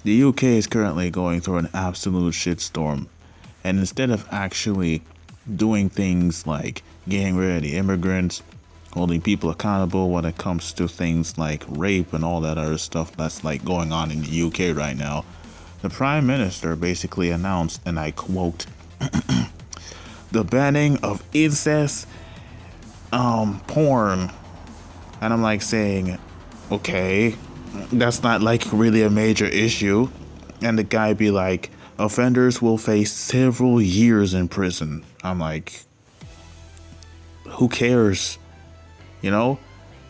The UK is currently going through an absolute shitstorm, and instead of actually doing things like getting rid of the immigrants, holding people accountable when it comes to things like rape and all that other stuff that's like going on in the UK right now, the Prime Minister basically announced, and I quote, the banning of incest porn. And I'm like saying, okay, that's not like really a major issue. And the guy be like, offenders will face several years in prison. I'm like, who cares? You know,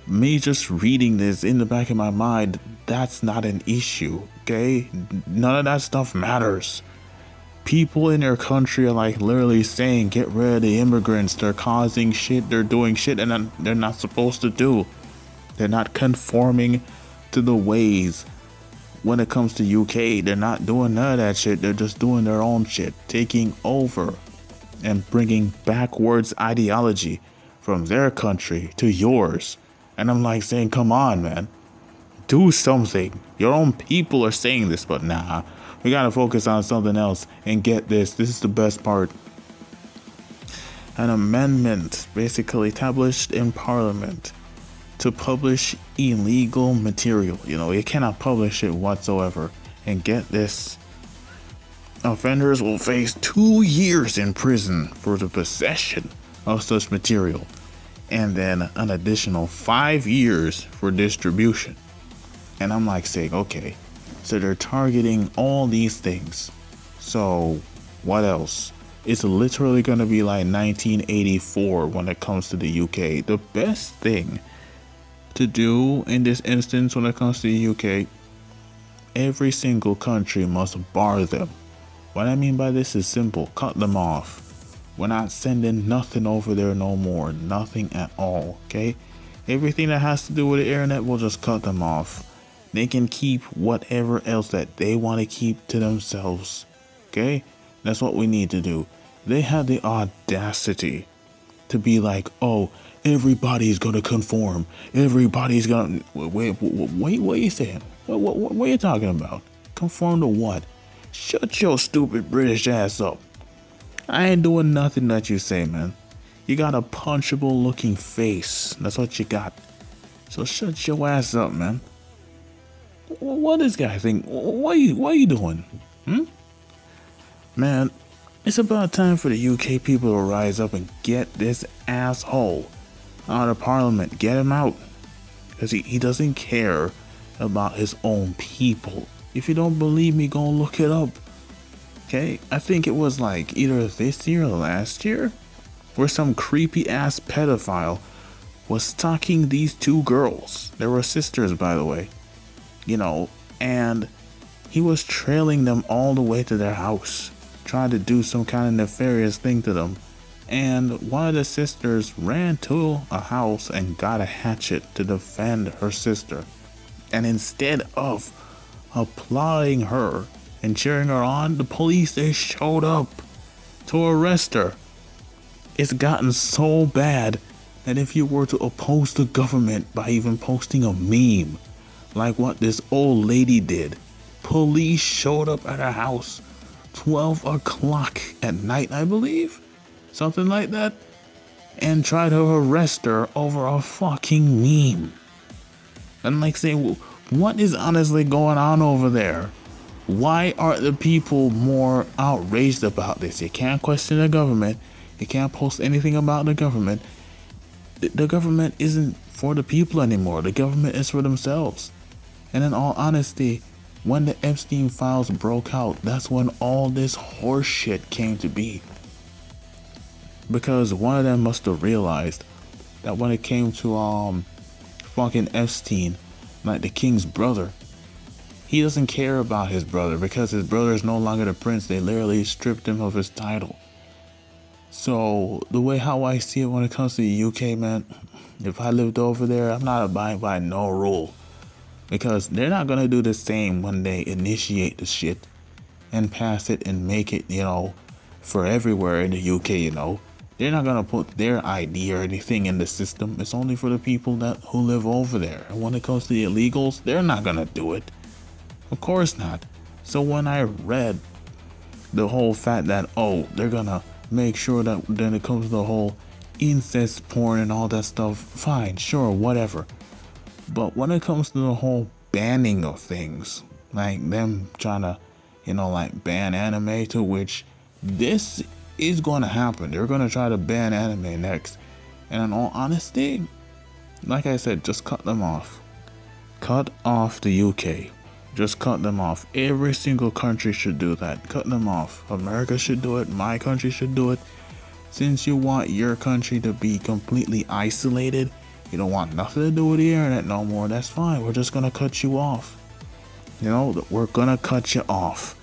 me just reading this in the back of my mind, that's not an issue, okay? None of that stuff matters. People in their country are like literally saying, get rid of the immigrants. They're causing shit, they're doing shit, and they're not supposed to do. They're not conforming to the ways. When it comes to UK, they're not doing none of that shit. They're just doing their own shit, taking over and bringing backwards ideology from their country to yours. And I'm like saying, come on, man, do something. Your own people are saying this, but nah, we gotta focus on something else. And get this is the best part. An amendment basically established in Parliament to publish illegal material. You know, you cannot publish it whatsoever. And get this, offenders will face 2 years in prison for the possession of such material, and then an additional 5 years for distribution. And I'm like saying, okay, so they're targeting all these things. So what else? It's literally going to be like 1984 when it comes to the UK. The best thing to do in this instance when it comes to the UK, every single country must bar them. What I mean by this is simple: cut them off. We're not sending nothing over there no more, nothing at all, okay? Everything that has to do with the internet, we'll just cut them off. They can keep whatever else that they want to keep to themselves, okay? That's what we need to do. They had the audacity to be like, oh, everybody's gonna conform. Everybody's gonna wait. What are you saying? What are you talking about? Conform to what? Shut your stupid British ass up. I ain't doing nothing that you say, man. You got a punchable looking face. That's what you got. So shut your ass up, man. What this guy think? What are you doing? Man, it's about time for the UK people to rise up and get this asshole out of Parliament. Get him out. Because he doesn't care about his own people. If you don't believe me, go look it up. Okay? I think it was like either this year or last year where some creepy ass pedophile was stalking these two girls. They were sisters, by the way. You know, and he was trailing them all the way to their house, trying to do some kind of nefarious thing to them. And one of the sisters ran to a house and got a hatchet to defend her sister. And instead of applauding her and cheering her on, the police, they showed up to arrest her. It's gotten so bad that if you were to oppose the government by even posting a meme like what this old lady did, police showed up at her house 12 o'clock at night, I believe, something like that, and tried to arrest her over a fucking meme. And like saying, what is honestly going on over there? Why are the people more outraged about this? You can't question the government. You can't post anything about the government. The government isn't for the people anymore. The government is for themselves. And in all honesty, when the Epstein files broke out, that's when all this horse shit came to be. Because one of them must have realized that when it came to fucking Epstein, like the king's brother, he doesn't care about his brother because his brother is no longer the prince. They literally stripped him of his title. So the way how I see it when it comes to the UK, man, if I lived over there, I'm not abiding by no rule. Because they're not gonna do the same when they initiate the shit and pass it and make it, you know, for everywhere in the UK, you know. They're not gonna put their ID or anything in the system. It's only for the people who live over there. And when it comes to the illegals, they're not gonna do it. Of course not. So when I read the whole fact that, oh, they're gonna make sure that when it comes to the whole incest porn and all that stuff, fine, sure, whatever. But when it comes to the whole banning of things, like them trying to, like ban anime, to which this is gonna happen. They're gonna try to ban anime next. And in all honesty, like I said, just cut them off. Cut off the UK. Just cut them off. Every single country should do that. Cut them off. America should do it. My country should do it. Since you want your country to be completely isolated, you don't want nothing to do with the internet no more, that's fine. We're just gonna cut you off. We're gonna cut you off.